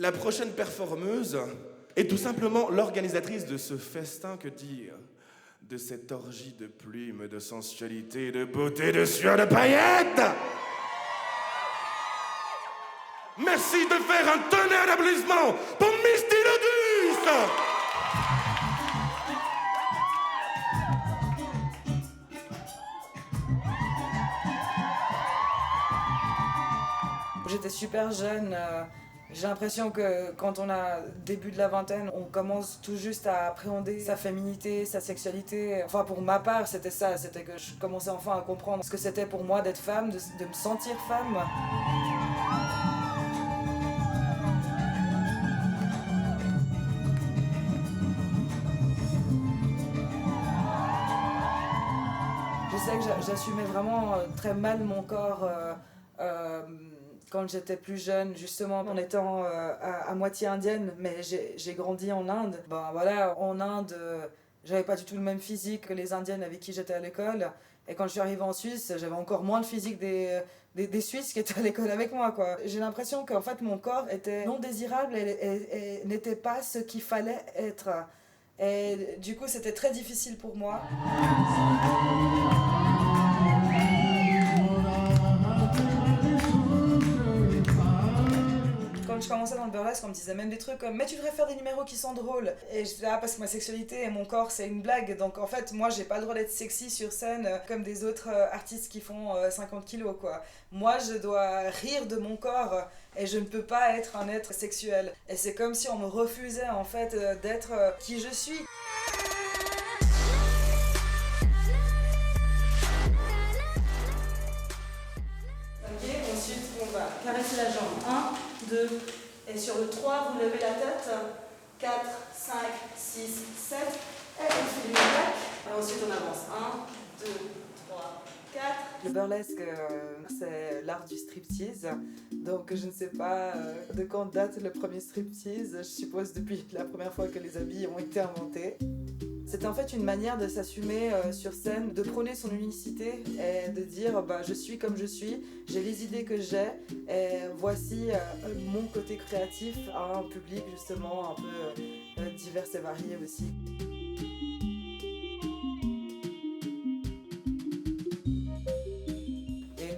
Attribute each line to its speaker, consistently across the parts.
Speaker 1: La prochaine performeuse est tout simplement l'organisatrice de ce festin, que dire, de cette orgie de plumes, de sensualité, de beauté, de sueur, de paillettes. Merci de faire un tonnerre d'applaudissements pour Misty Lodus.
Speaker 2: J'étais super jeune. J'ai l'impression que quand on a début de la vingtaine, on commence tout juste à appréhender sa féminité, sa sexualité. Enfin, pour ma part, c'était ça. C'était que je commençais enfin à comprendre ce que c'était pour moi d'être femme, de me sentir femme. Je sais que j'assumais vraiment très mal mon corps quand j'étais plus jeune, justement en étant à moitié indienne, mais j'ai grandi en Inde. Ben voilà, en Inde, j'avais pas du tout le même physique que les indiennes avec qui j'étais à l'école. Et quand je suis arrivée en Suisse, j'avais encore moins le physique des Suisses qui étaient à l'école avec moi, quoi. J'ai l'impression qu'en fait mon corps était non désirable et n'était pas ce qu'il fallait être. Et du coup, c'était très difficile pour moi. Quand je commençais dans le burlesque, on me disait même des trucs comme « Mais tu devrais faire des numéros qui sont drôles !» Et je disais « Ah, parce que ma sexualité et mon corps, c'est une blague. » Donc en fait, moi, j'ai pas le droit d'être sexy sur scène comme des autres artistes qui font 50 kilos, quoi. Moi, je dois rire de mon corps et je ne peux pas être un être sexuel. Et c'est comme si on me refusait, en fait, d'être qui je suis. Ok, ensuite on va caresser la jambe. 1, 2, et sur le 3, vous levez la tête. 4, 5, 6, 7, et on fait une plaque. Et ensuite on avance. 1, 2, 3, 4. Le burlesque, c'est l'art du striptease. Donc je ne sais pas de quand date le premier striptease. Je suppose depuis la première fois que les habits ont été inventés. C'était en fait une manière de s'assumer sur scène, de prôner son unicité et de dire bah, je suis comme je suis, j'ai les idées que j'ai et voici mon côté créatif à un public justement un peu divers et varié aussi.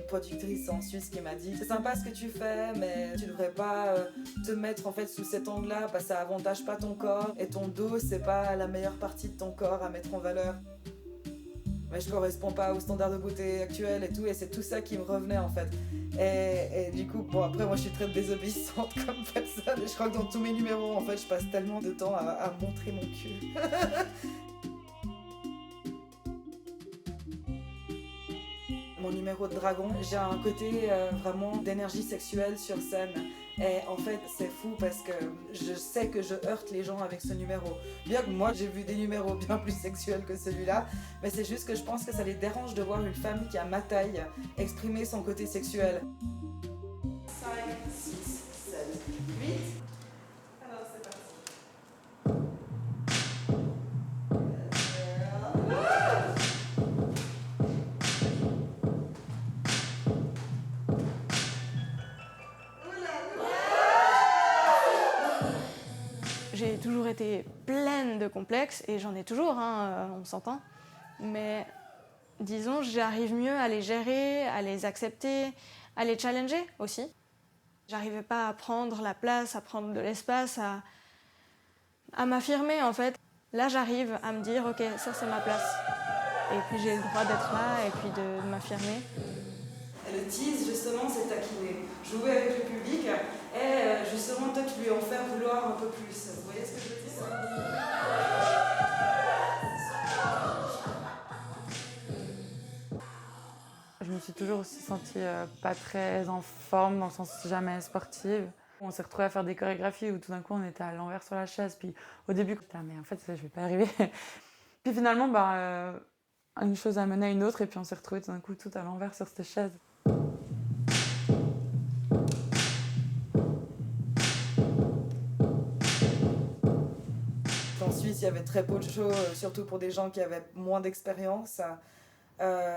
Speaker 2: Productrice en Suisse qui m'a dit c'est sympa ce que tu fais mais tu devrais pas te mettre en fait sous cet angle-là parce que ça avantage pas ton corps et ton dos c'est pas la meilleure partie de ton corps à mettre en valeur. Mais je corresponds pas aux standards de beauté actuels et tout et c'est tout ça qui me revenait en fait. Et du coup bon après moi je suis très désobéissante comme personne et je crois que dans tous mes numéros en fait je passe tellement de temps à montrer mon cul. Mon numéro de dragon, j'ai un côté vraiment d'énergie sexuelle sur scène. Et en fait, c'est fou parce que je sais que je heurte les gens avec ce numéro. Bien que moi, j'ai vu des numéros bien plus sexuels que celui-là, mais c'est juste que je pense que ça les dérange de voir une femme qui a ma taille exprimer son côté sexuel. 5, 6, 7, 8. Alors c'est parti.
Speaker 3: J'ai toujours été pleine de complexes, et j'en ai toujours, on s'entend. Mais disons, j'arrive mieux à les gérer, à les accepter, à les challenger aussi. J'arrivais pas à prendre la place, à prendre de l'espace, à m'affirmer en fait. Là, j'arrive à me dire, ok, ça c'est ma place. Et puis j'ai le droit d'être là et puis de m'affirmer.
Speaker 2: Le tease, justement, c'est taquiner. Jouer avec le public et justement, peut-être lui en faire vouloir un peu plus. Vous voyez ce que je veux dire ?
Speaker 4: Je me suis toujours aussi sentie pas très en forme, dans le sens jamais sportive. On s'est retrouvés à faire des chorégraphies où tout d'un coup on était à l'envers sur la chaise. Puis au début, mais en fait, ça, je vais pas y arriver. Puis finalement, une chose a mené à une autre et puis on s'est retrouvés tout d'un coup tout à l'envers sur cette chaise.
Speaker 2: En Suisse, il y avait très peu de shows, surtout pour des gens qui avaient moins d'expérience.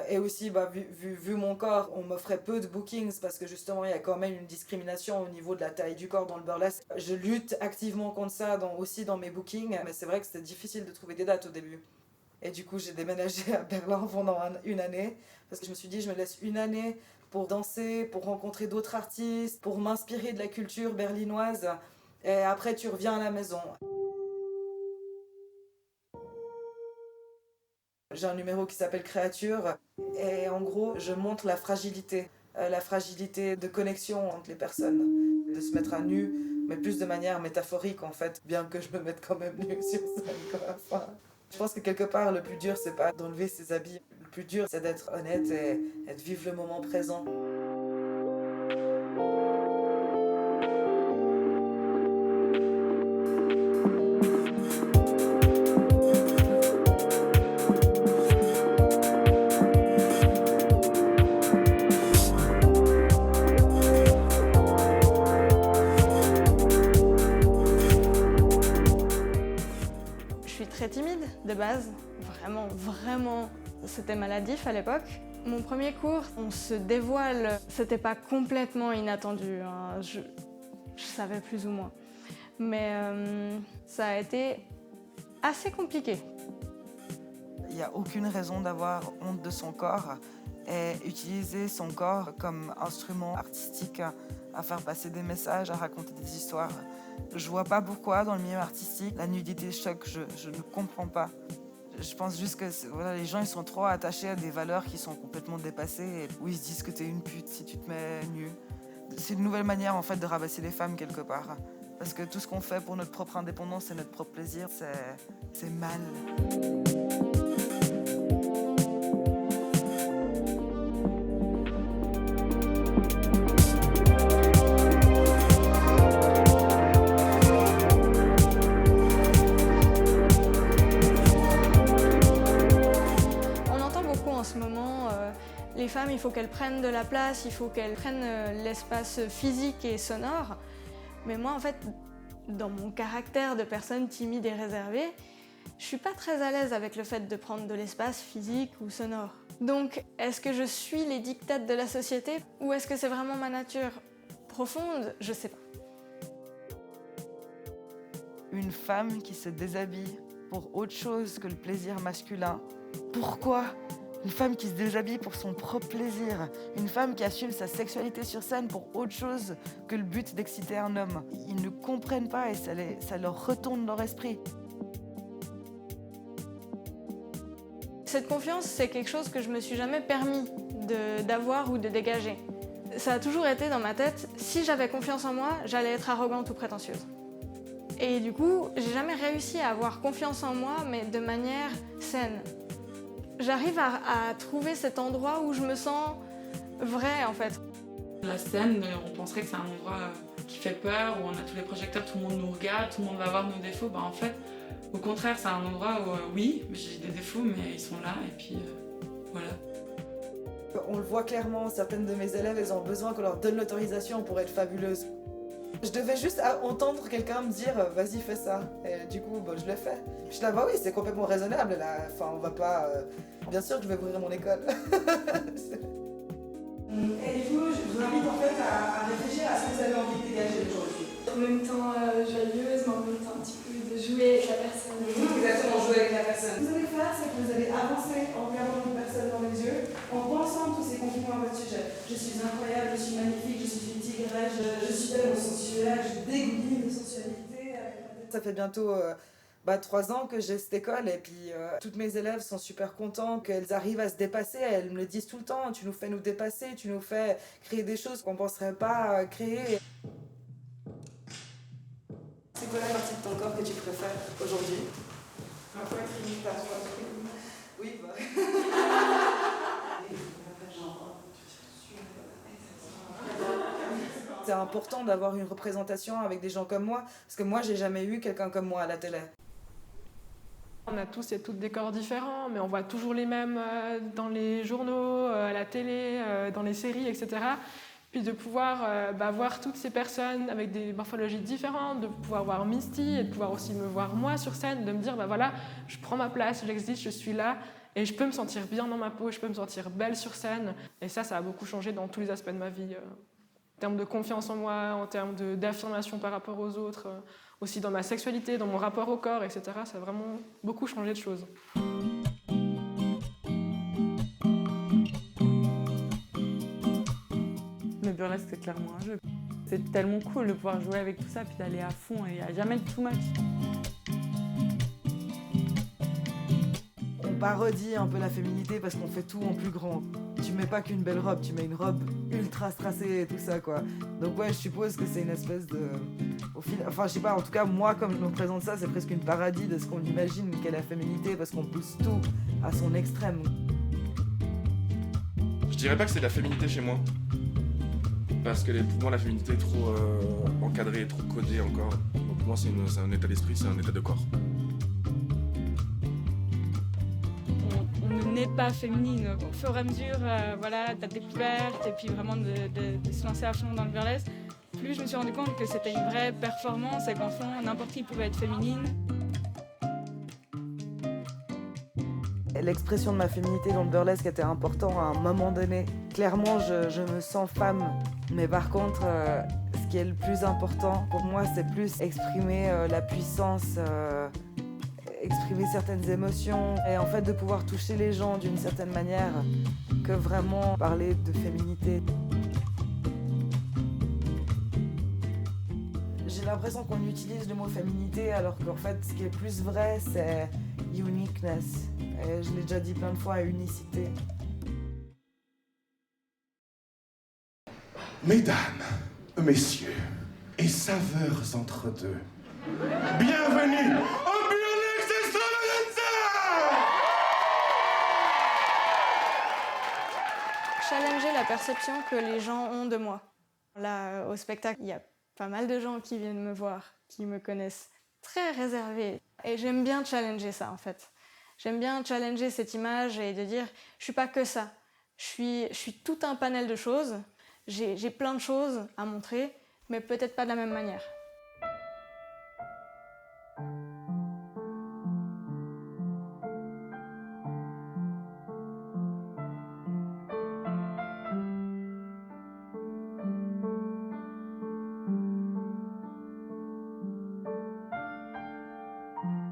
Speaker 5: Et aussi, vu mon corps, on m'offrait peu de bookings parce que justement, il y a quand même une discrimination au niveau de la taille du corps dans le burlesque. Je lutte activement contre ça aussi dans mes bookings, mais c'est vrai que c'était difficile de trouver des dates au début. Et du coup, j'ai déménagé à Berlin pendant une année parce que je me suis dit, je me laisse une année pour danser, pour rencontrer d'autres artistes, pour m'inspirer de la culture berlinoise. Et après, tu reviens à la maison. J'ai un numéro qui s'appelle Créature et en gros, je montre la fragilité de connexion entre les personnes, de se mettre à nu, mais plus de manière métaphorique en fait, bien que je me mette quand même nu sur scène quoi. Enfin, je pense que quelque part, le plus dur, c'est pas d'enlever ses habits, le plus dur, c'est d'être honnête et de vivre le moment présent.
Speaker 3: Très timide de base, vraiment, c'était maladif à l'époque. Mon premier cours, on se dévoile, c'était pas complètement inattendu, hein. Je savais plus ou moins. Mais ça a été assez compliqué.
Speaker 5: Il n'y a aucune raison d'avoir honte de son corps et utiliser son corps comme instrument artistique à faire passer des messages, à raconter des histoires. Je vois pas pourquoi dans le milieu artistique la nudité choque, je ne comprends pas. Je pense juste que les gens ils sont trop attachés à des valeurs qui sont complètement dépassées où ils se disent que t'es une pute si tu te mets nue. C'est une nouvelle manière en fait de rabaisser les femmes quelque part. Parce que tout ce qu'on fait pour notre propre indépendance et notre propre plaisir, c'est mal.
Speaker 3: Les femmes, il faut qu'elles prennent de la place, il faut qu'elles prennent l'espace physique et sonore. Mais moi, en fait, dans mon caractère de personne timide et réservée, je suis pas très à l'aise avec le fait de prendre de l'espace physique ou sonore. Donc, est-ce que je suis les dictates de la société ou est-ce que c'est vraiment ma nature profonde? Je sais pas.
Speaker 5: Une femme qui se déshabille pour autre chose que le plaisir masculin. Pourquoi ? Une femme qui se déshabille pour son propre plaisir. Une femme qui assume sa sexualité sur scène pour autre chose que le but d'exciter un homme. Ils ne comprennent pas et ça leur retourne leur esprit.
Speaker 3: Cette confiance, c'est quelque chose que je me suis jamais permis d'avoir ou de dégager. Ça a toujours été dans ma tête, si j'avais confiance en moi, j'allais être arrogante ou prétentieuse. Et du coup, j'ai jamais réussi à avoir confiance en moi, mais de manière saine. J'arrive à trouver cet endroit où je me sens vraie, en fait.
Speaker 4: La scène, on penserait que c'est un endroit qui fait peur, où on a tous les projecteurs, tout le monde nous regarde, tout le monde va voir nos défauts. En fait, au contraire, c'est un endroit où, oui, j'ai des défauts, mais ils sont là, et puis voilà.
Speaker 5: On le voit clairement, certaines de mes élèves, elles ont besoin qu'on leur donne l'autorisation pour être fabuleuses. Je devais juste entendre quelqu'un me dire « vas-y, fais ça ». Et du coup, je l'ai fait. Je suis là, oui, c'est complètement raisonnable. Là. Enfin, on va pas... Bien sûr que je vais ouvrir mon école.
Speaker 2: Et du coup, je vous invite en fait à réfléchir à ce que vous avez envie de dégager aujourd'hui.
Speaker 6: En même temps joyeuse, mais en même temps un petit peu de jouer avec la personne.
Speaker 2: Exactement, jouer avec la personne. Ce que vous allez faire, c'est que vous allez avancer en regardant une personne dans les yeux, en pensant tous ces compliments à votre sujet. Je suis incroyable, je suis magnifique, je suis une tigresse, je suis tellement sensuelle, je dégouline de sensualité.
Speaker 5: Ça fait bientôt 3 ans que j'ai cette école et puis toutes mes élèves sont super contentes qu'elles arrivent à se dépasser. Elles me le disent tout le temps, tu nous fais nous dépasser, tu nous fais créer des choses qu'on ne penserait pas créer.
Speaker 2: C'est quoi la partie de ton corps que tu préfères aujourd'hui?
Speaker 5: Ma poitrine, ta poitrine. Oui, C'est important d'avoir une représentation avec des gens comme moi, parce que moi, j'ai jamais eu quelqu'un comme moi à la télé.
Speaker 7: On a tous et toutes des corps différents, mais on voit toujours les mêmes dans les journaux, à la télé, dans les séries, etc. Puis de pouvoir voir toutes ces personnes avec des morphologies différentes, de pouvoir voir Misty et de pouvoir aussi me voir moi sur scène, de me dire voilà, je prends ma place, j'existe, je suis là, Et je peux me sentir bien dans ma peau, je peux me sentir belle sur scène. Et ça a beaucoup changé dans tous les aspects de ma vie. En termes de confiance en moi, en termes d'affirmation par rapport aux autres, aussi dans ma sexualité, dans mon rapport au corps, etc. Ça a vraiment beaucoup changé de choses.
Speaker 4: Le burlesque, c'est clairement un jeu. C'est tellement cool de pouvoir jouer avec tout ça, puis d'aller à fond, et il n'y a jamais de too much.
Speaker 5: On parodie un peu la féminité parce qu'on fait tout en plus grand. Tu mets pas qu'une belle robe, tu mets une robe ultra strassée et tout ça, quoi. Donc ouais, je suppose que c'est une espèce de... Enfin, je sais pas, en tout cas, moi, comme je me représente ça, c'est presque une parodie de ce qu'on imagine qu'est la féminité parce qu'on pousse tout à son extrême.
Speaker 1: Je dirais pas que c'est de la féminité chez moi. Parce que pour moi, la féminité est trop encadrée, trop codée encore. Donc pour moi, c'est un état d'esprit, c'est un état de corps.
Speaker 8: On ne naît pas féminine. Au fur et à mesure de la découverte et puis vraiment de se lancer à fond dans le burlesque, plus je me suis rendu compte que c'était une vraie performance et qu'en fond, n'importe qui pouvait être féminine.
Speaker 5: L'expression de ma féminité dans le burlesque était important à un moment donné. Clairement, je me sens femme. Mais par contre, ce qui est le plus important pour moi, c'est plus exprimer la puissance, exprimer certaines émotions et en fait de pouvoir toucher les gens d'une certaine manière que vraiment parler de féminité. J'ai l'impression qu'on utilise le mot féminité alors qu'en fait, ce qui est plus vrai, c'est uniqueness. Et je l'ai déjà dit plein de fois, unicité.
Speaker 1: Mesdames, messieurs, et saveurs entre deux, bienvenue au Burlesque Extravaganza!
Speaker 3: Challenger la perception que les gens ont de moi. Là, au spectacle, il y a pas mal de gens qui viennent me voir, qui me connaissent, très réservés. Et j'aime bien challenger ça, en fait. J'aime bien challenger cette image et de dire je suis pas que ça. Je suis tout un panel de choses. J'ai plein de choses à montrer, mais peut-être pas de la même manière.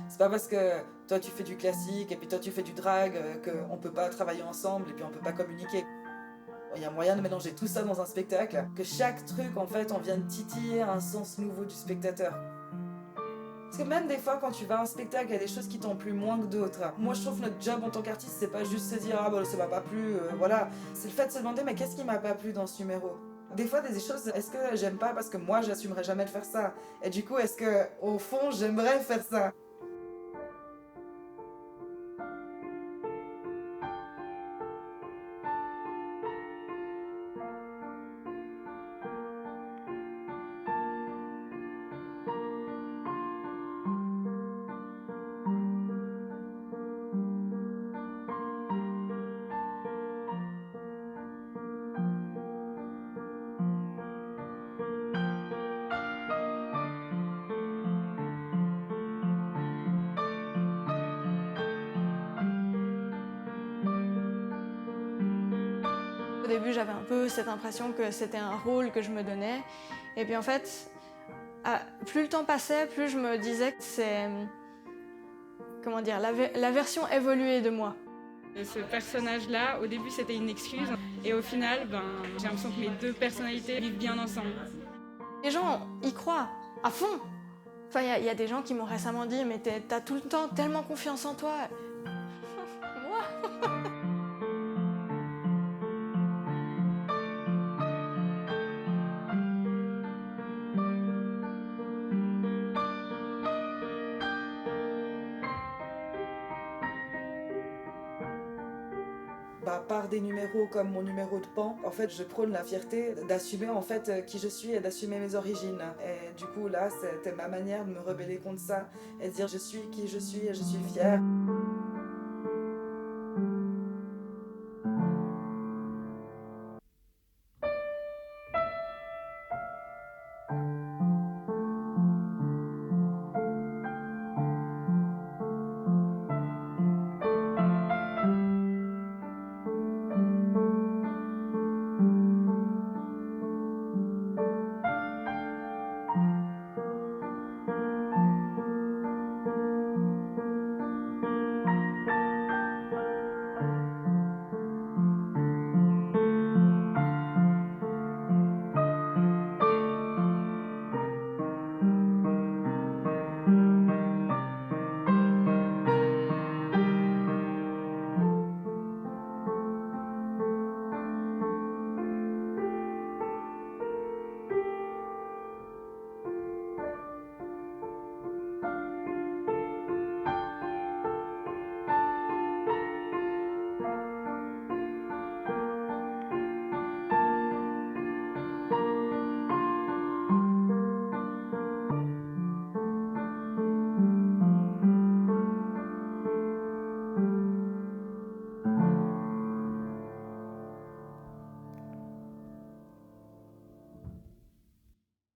Speaker 5: C'est pas parce que toi tu fais du classique et puis toi tu fais du drag qu'on peut pas travailler ensemble et puis on peut pas communiquer. Il y a moyen de mélanger tout ça dans un spectacle, que chaque truc en fait on vient de titiller un sens nouveau du spectateur. Parce que même des fois quand tu vas à un spectacle, il y a des choses qui t'ont plu moins que d'autres. Moi je trouve que notre job en tant qu'artiste c'est pas juste se dire ah bah ça m'a pas plu, voilà. C'est le fait de se demander mais qu'est-ce qui m'a pas plu dans ce numéro. Des fois, des choses, est-ce que j'aime pas parce que moi j'assumerais jamais de faire ça. Et du coup, est-ce que au fond j'aimerais faire ça.
Speaker 3: Au début, j'avais un peu cette impression que c'était un rôle que je me donnais. Et puis en fait, plus le temps passait, plus je me disais que c'est... Comment dire, la version évoluée de moi.
Speaker 8: Ce personnage-là, au début, c'était une excuse. Et au final, j'ai l'impression que mes deux personnalités vivent bien ensemble.
Speaker 3: Les gens y croient, à fond. Enfin, il y a des gens qui m'ont récemment dit « Mais t'as tout le temps tellement confiance en toi. » Moi
Speaker 5: Par des numéros comme mon numéro de Pan, en fait, je prône la fierté d'assumer en fait qui je suis et d'assumer mes origines. Et du coup, là, c'était ma manière de me rebeller contre ça et de dire je suis qui je suis et je suis fière.